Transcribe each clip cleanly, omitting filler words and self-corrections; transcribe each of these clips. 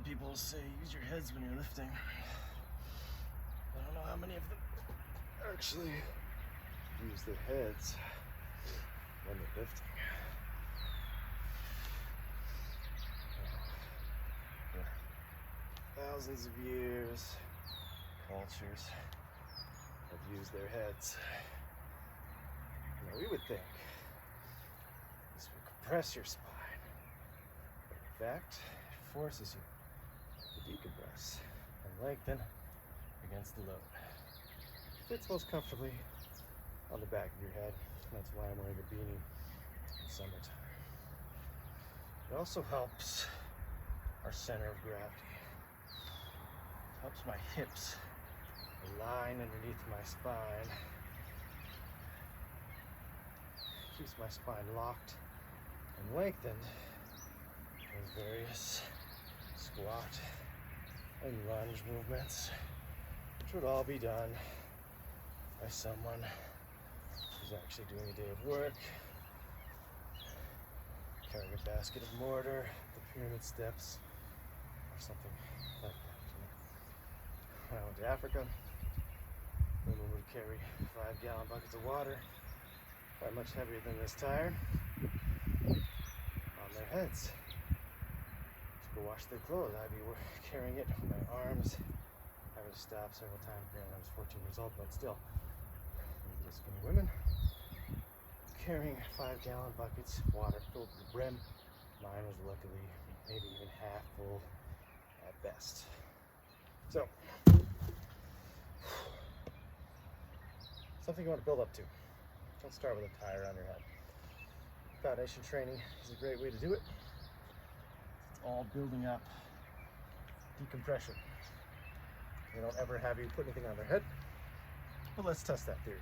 of people say use your heads when you're lifting. I don't know how many of them actually use their heads when they're lifting. For thousands of years, cultures have used their heads. Now we would think this would compress your spine, but in fact, it forces you to decompress and lengthen against the load. It fits most comfortably on the back of your head. That's why I'm wearing a beanie in summertime. It also helps our center of gravity. It helps my hips align underneath my spine. Keeps my spine locked and lengthened in various squat and lunge movements, which would all be done by someone who's actually doing a day of work, carrying a basket of mortar, the pyramid steps, or something like that. When I went to Africa, women would carry 5-gallon buckets of water, quite much heavier than this tire, on their heads. To go wash their clothes, I'd be carrying it with my arms, having to stop several times. Granted, I was 14 years old, but still, these little skinny women carrying 5-gallon buckets of water filled to the brim. Mine was luckily maybe even half full at best. So, something you want to build up to. Don't start with a tire on your head. Foundation training is a great way to do it. It's all building up decompression. They don't ever have you put anything on their head, but let's test that theory.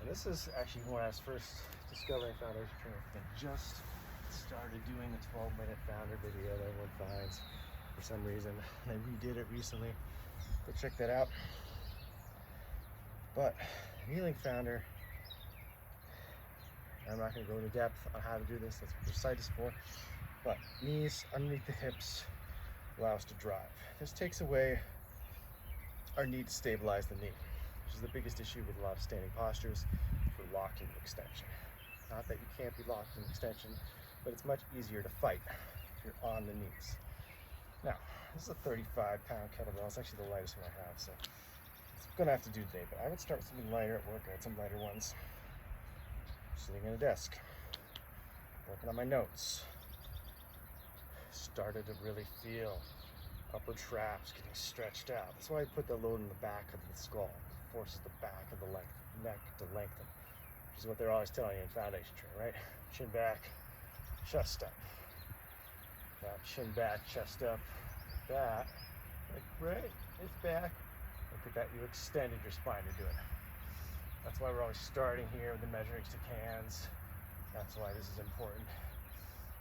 And this is actually when I was first discovering foundation training. I just started doing the 12-minute founder video that everyone finds for some reason. They redid it recently. Go check that out. But kneeling founder, I'm not going to go into depth on how to do this. That's what your site is for. But knees underneath the hips allow us to drive. This takes away our need to stabilize the knee, which is the biggest issue with a lot of standing postures for locked into extension. Not that you can't be locked in extension, but it's much easier to fight if you're on the knees. Now, this is a 35-pound kettlebell. It's actually the lightest one I have, so it's gonna have to do today, but I would start with something lighter at work. I had some lighter ones. Sitting at a desk, working on my notes. Started to really feel upper traps getting stretched out. That's why I put the load in the back of the skull. It forces the back of the neck to lengthen, which is what they're always telling you in foundation training, right? Chin back, chest up. That chin back, chest up, that, like, right, it's back. Look at that, you extended your spine to do it. That's why we're always starting here with the measuring stick hands. That's why this is important.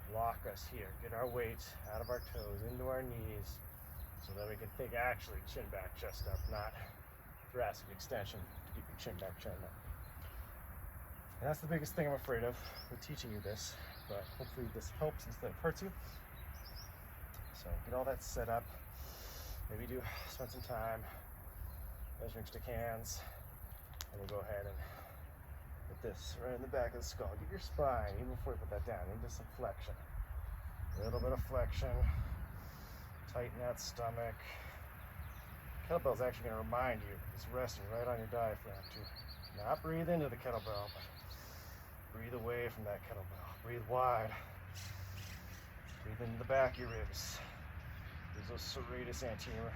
Lock us here, get our weight out of our toes, into our knees, so that we can think actually chin back, chest up, not thoracic extension to keep your chin back, chin up. And that's the biggest thing I'm afraid of with teaching you this, but hopefully this helps instead of hurts you. So get all that set up. Maybe spend some time measuring stick hands, and we'll go ahead and put this right in the back of the skull. Get your spine, even before you put that down, into some flexion. A little bit of flexion. Tighten that stomach. Kettlebell's actually going to remind you it's resting right on your diaphragm to not breathe into the kettlebell, but breathe away from that kettlebell. Breathe wide. Breathe into the back of your ribs. Use those serratus anterior,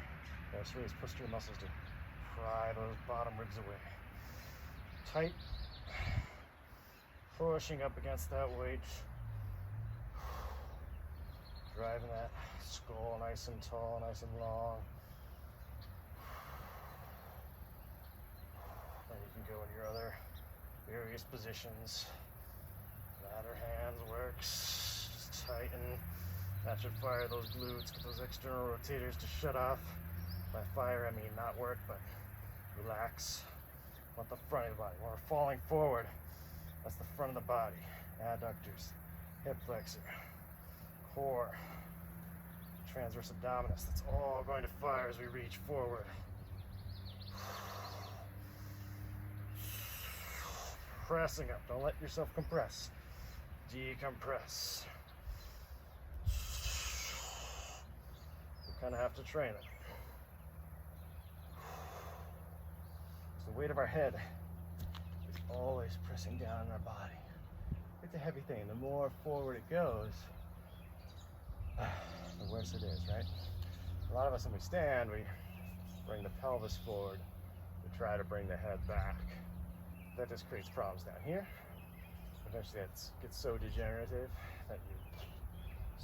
serratus posterior muscles to pry those bottom ribs away. Tight. Pushing up against that weight. Driving that skull nice and tall, nice and long. Then you can go in your other various positions. Ladder hands works. Just tighten. That should fire those glutes, get those external rotators to shut off. By fire, I mean not work, but relax. Want the front of the body. When we're falling forward, that's the front of the body. Adductors, hip flexor, core, transverse abdominis. That's all going to fire as we reach forward. Pressing up. Don't let yourself compress. Decompress. You kind of have to train it. The weight of our head is always pressing down on our body. It's a heavy thing. The more forward it goes, the worse it is, right? A lot of us, when we stand, we bring the pelvis forward. We try to bring the head back. That just creates problems down here. Eventually it gets so degenerative that you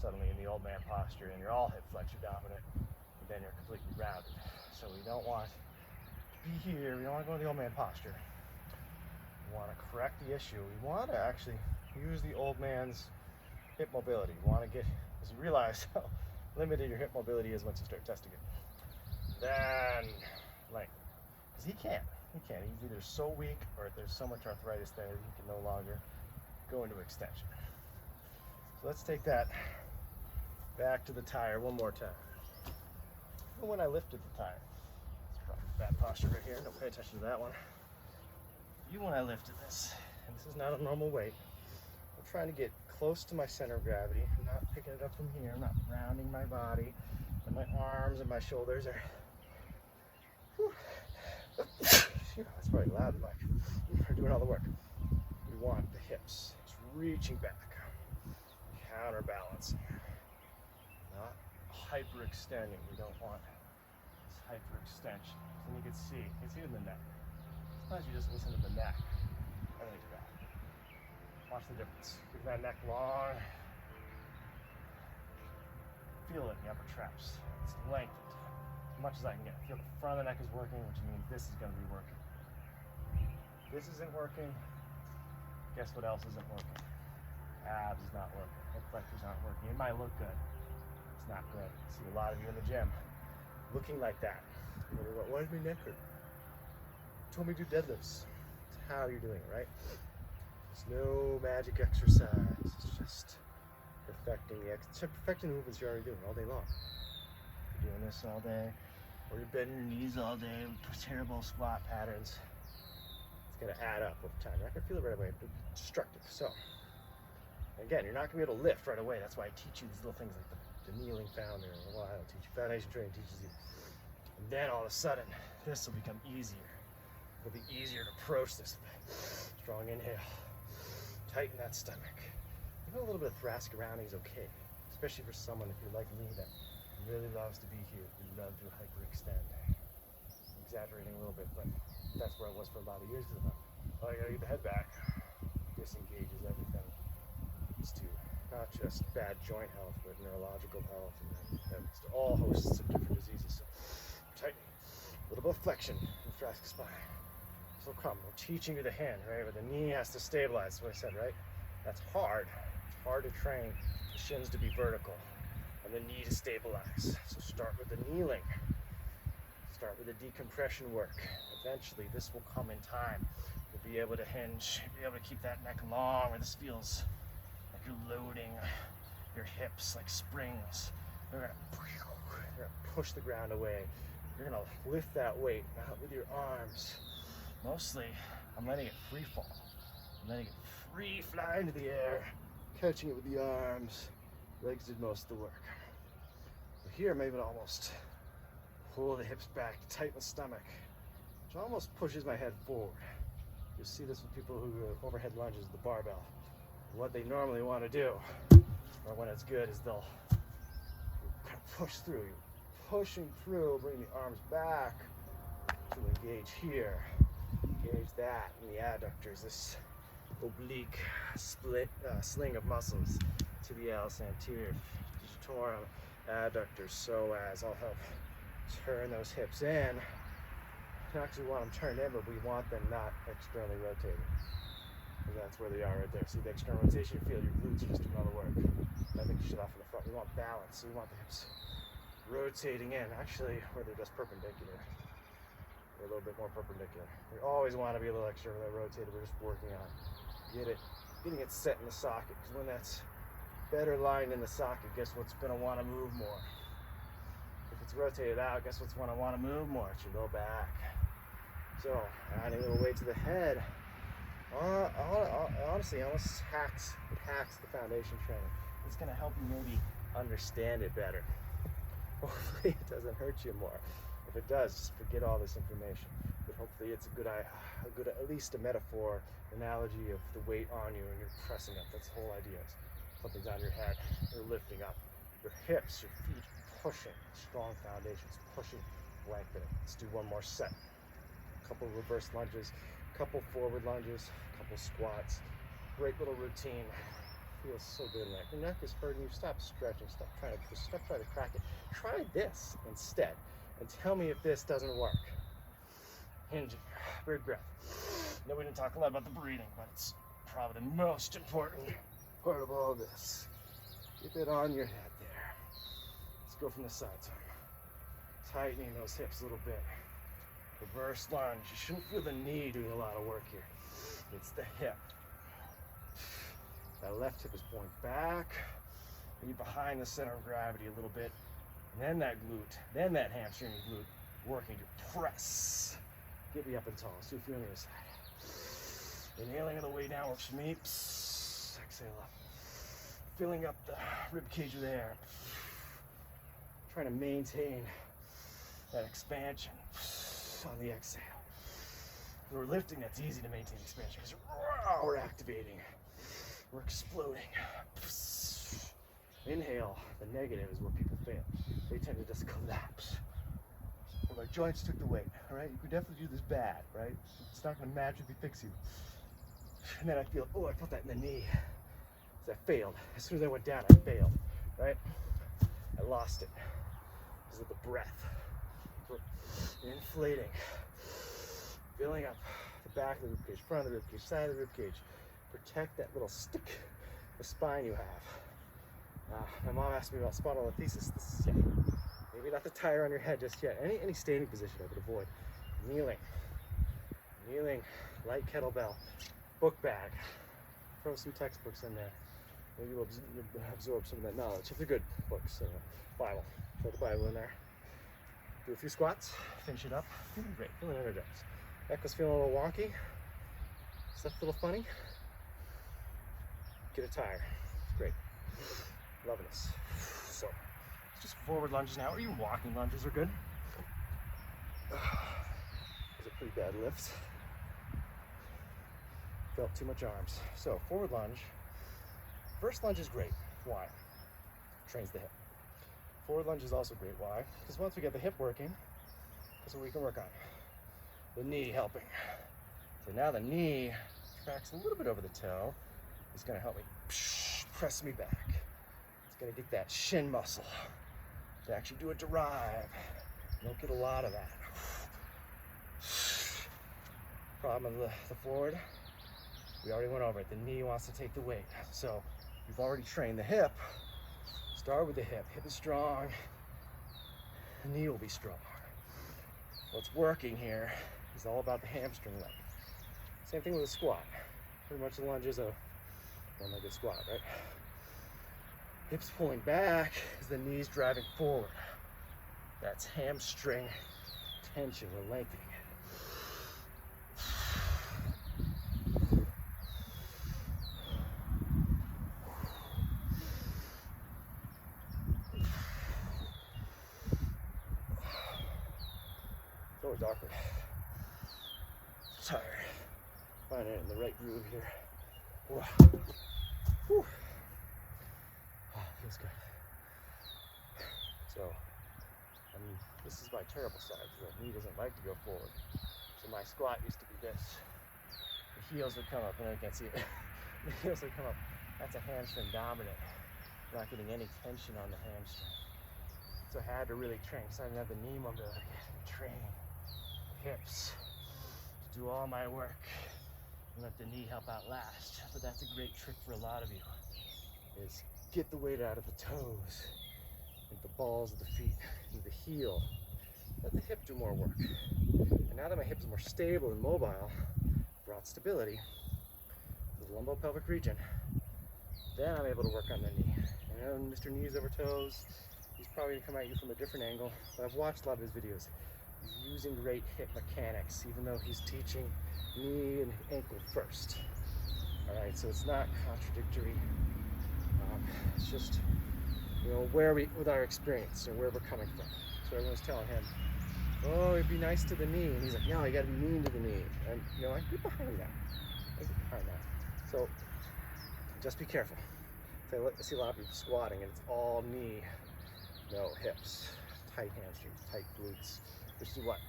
suddenly in the old man posture and you're all hip flexor dominant, and then you're completely rounded. So we don't want to be here. We don't want to go in the old man posture. We want to correct the issue. We want to actually use the old man's hip mobility. We want to get, as you realize how limited your hip mobility is once you start testing it. Then length, because he can't. He's either so weak or there's so much arthritis there he can no longer go into extension. So let's take that back to the tire one more time. Even when I lifted the tire, it's probably bad posture right here. Don't pay attention to that one. Even when I lifted this, and this is not a normal weight, I'm trying to get close to my center of gravity. I'm not picking it up from here. I'm not rounding my body, and my arms and my shoulders are. That's probably loud, Mike. We're doing all the work. We want the hips just reaching back, counterbalancing, not hyperextending. We don't want this hyperextension. Then you can see it in the neck. Sometimes you just listen to the neck. Everything's bad. Watch the difference. Keep that neck long. Feel it in the upper traps. It's lengthened as much as I can get. Feel the front of the neck is working, which means this is going to be working. This isn't working. Guess what else isn't working? Abs is not working. Hip flexors aren't working. It might look good. It's not good. I see a lot of you in the gym looking like that. Why is my neck hurt? You told me to do deadlifts. It's how you're doing it, right? There's no magic exercise. It's just perfecting the movements you're already doing all day long. You're doing this all day, or you're bending your knees all day with terrible squat patterns. It's going to add up over time. You're not going to feel it right away, but it's destructive. So, again, you're not going to be able to lift right away. That's why I teach you these little things like the kneeling founder. Well, I don't teach you. Foundation training teaches you. And then all of a sudden, this will become easier. It'll be easier to approach this. Strong inhale. Tighten that stomach. Even a little bit of thoracic rounding is okay, especially for someone, if you're like me, that really loves to be here. We love to hyperextend. I'm exaggerating a little bit, but that's where I was for a lot of years. Oh, I gotta get the head back. Disengages everything. Leads to not just bad joint health, but neurological health, and then leads to all hosts of different diseases. So, tightening. A little bit of flexion in the thoracic spine. So come, we're teaching you the hand, right? Where the knee has to stabilize. That's what I said, right? That's hard. It's hard to train the shins to be vertical and the knee to stabilize. So start with the kneeling. Start with the decompression work. Eventually, this will come in time. You'll be able to hinge. You'll be able to keep that neck long, where this feels like you're loading your hips like springs. You're gonna push the ground away. You're gonna lift that weight out with your arms. Mostly, I'm letting it free fall. I'm letting it free fly into the air, catching it with the arms. Legs did most of the work. So here, I'm able to almost pull the hips back, tighten the stomach, which almost pushes my head forward. You'll see this with people who do overhead lunges with the barbell. What they normally want to do, or when it's good, is they'll kind of push through. You're pushing through, bring the arms back to engage here. Engage that in the adductors, this oblique sling of muscles, tibialis anterior, digitorum, adductors, psoas, all help turn those hips in. We actually want them turned in, but we want them not externally rotating. And that's where they are right there. See the external rotation, you feel your glutes are just doing all the work. I think you should off in the front. We want balance, so we want the hips rotating in, actually where they're just perpendicular. They're a little bit more perpendicular. We always want to be a little externally rotated. We're just working on getting it set in the socket, because when that's better lined in the socket, guess what's going to want to move more? it's rotated out, guess what's when I want to move more? It should go back. So adding a little weight to the head, honestly, almost hacks the foundation training. It's going to help you maybe understand it better. Hopefully it doesn't hurt you more. If it does, just forget all this information. But hopefully it's a good, at least a metaphor, analogy of the weight on you and you're pressing up. That's the whole idea. Something's on your head, you're lifting up. Your hips, your feet, pushing. Strong foundations, pushing, lengthening. Let's do one more set. A couple reverse lunges, a couple forward lunges, a couple squats. Great little routine. Feels so good in there. If your neck is hurting you, stop stretching, stop trying to crack it. Try this instead and tell me if this doesn't work. Hinging, big breath. Now we didn't talk a lot about the breathing, but it's probably the most important part of all this. Keep it on your head there. Let's go from the side time. Tightening those hips a little bit. Reverse lunge. You shouldn't feel the knee doing a lot of work here. It's the hip. That left hip is pulling back, maybe behind the center of gravity a little bit, and then that glute, then that hamstring and glute working to press. Get me up and tall. See if you're on the other side. Inhaling on the way down works for me. Exhale up. Filling up the rib cage with air. Trying to maintain that expansion on the exhale. When we're lifting, that's easy to maintain expansion because we're activating. We're exploding. Inhale, the negative is where people fail. They tend to just collapse. Well, my joints took the weight, all right? You could definitely do this bad, right? It's not gonna magically fix you. And then I feel, oh, I felt that in the knee. So I failed. As soon as I went down, I failed, right? I lost it because of the breath. We're inflating, filling up the back of the ribcage, front of the ribcage, side of the ribcage. Protect that little stick of spine you have. My mom asked me about spondylolisthesis. Maybe not the tire on your head just yet. Any standing position I would avoid. Kneeling, light kettlebell, book bag. Throw some textbooks in there. Maybe you'll absorb some of that knowledge. If they're good books, Bible. Throw the Bible in there. Do a few squats, finish it up. Feeling great, feeling energized. Neck was feeling a little wonky. Stuff a little funny. Get a tire. Great. Loving this. So, just forward lunges now, or even walking lunges are good. Those are pretty bad lifts. Felt too much arms. So, forward lunge. First lunge is great. Why? Trains the hip. Forward lunge is also great. Why? Because once we get the hip working, that's what we can work on. The knee helping. So now the knee tracks a little bit over the toe. It's going to help me press me back. It's going to get that shin muscle to actually do a drive. You don't get a lot of that. Problem of the forward, we already went over it. The knee wants to take the weight. So you've already trained the hip. Start with the hip. Hip is strong. The knee will be strong. What's working here is all about the hamstring length. Same thing with a squat. Pretty much the lunge is a one-legged squat, right? Hips pulling back as the knees driving forward. That's hamstring tension. We're lengthening it. It's always awkward. Tired. Finding it in the right groove here. Whew. Whew. Oh, feels good. So, this is my terrible side. The knee doesn't like to go forward. So my squat used to be this. The heels would come up, and I can't see it. The heels would come up. That's a hamstring dominant. I'm not getting any tension on the hamstring. So I had to really train. So I didn't have the knee mobility. Train hips to do all my work. Let the knee help out last. But that's a great trick for a lot of you, is get the weight out of the toes, into the balls of the feet, into the heel. Let the hip do more work. And now that my hip is more stable and mobile, brought stability to the lumbopelvic region, then I'm able to work on the knee. And then Mr. Knees over toes, He's probably gonna come at you from a different angle, but I've watched a lot of his videos. He's using great hip mechanics, even though he's teaching knee and ankle first. All right, so it's not contradictory. It's just, you know, where we, with our experience or where we're coming from. So everyone's telling him, oh, it'd be nice to the knee. And he's like, no, you gotta be mean to the knee. And, you know, I get behind that. So just be careful. So I see a lot of people squatting and it's all knee, no hips, tight hamstrings, tight glutes, which is what?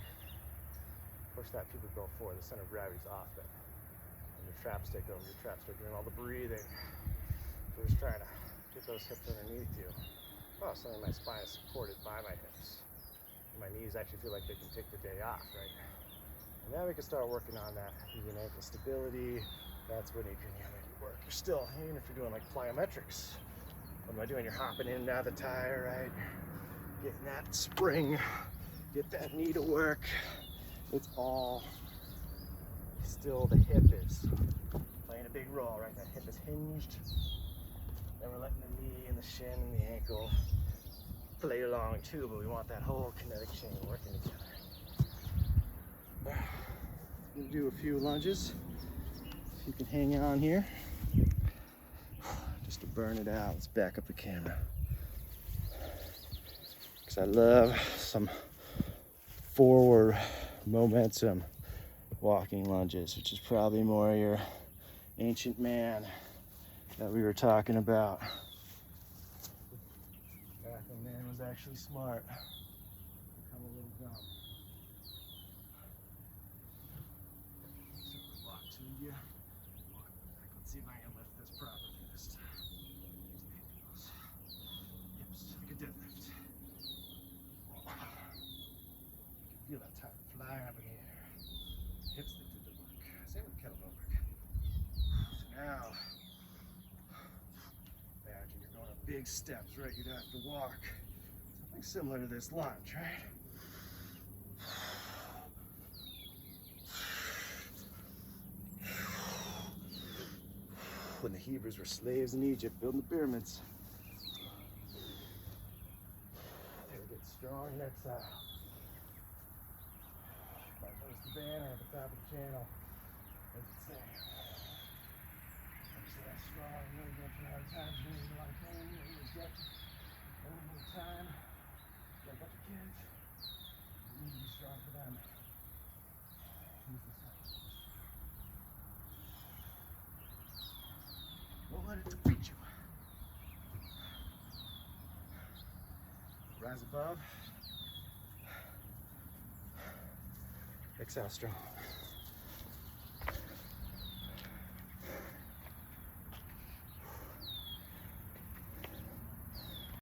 Push that pubic bone forward, the center of gravity's off then. And your traps take over, your traps start doing all the breathing. So just trying to get those hips underneath you. Oh, suddenly my spine is supported by my hips. My knees actually feel like they can take the day off, right? And now we can start working on that knee and ankle stability. That's when you can maybe work. You're still, even if you're doing like plyometrics. What am I doing? You're hopping in and out of the tire, right? Getting that spring, get that knee to work. It's all still the hip is playing a big role, right? That hip is hinged. Then we're letting the knee and the shin and the ankle play along too, but we want that whole kinetic chain working together. We'll do a few lunges. If you can hang on here, just to burn it out. Let's back up the camera. Because I love some forward momentum walking lunges, which is probably more your ancient man that we were talking about. Back when man was actually smart. Become a little dumb. So walk to you. Walk back. Let's see if I can lift this properly this time. Use the hips, like a deadlift. Feel that time flying up in the air. Hips that did the work. Same with kettlebell work. So now, imagine you're going up big steps, right? You'd have to walk. Something similar to this lunge, right? When the Hebrews were slaves in Egypt, building the pyramids. They would get strong next time. Might post the banner at the top of the channel. What's it say? I'm so that strong, really going through hard times, really a lot of pain, really debt, a little bit of time. Got a bunch of kids. You need to be strong for them. Use this up. Don't let it defeat you. Rise above. Exhale strong.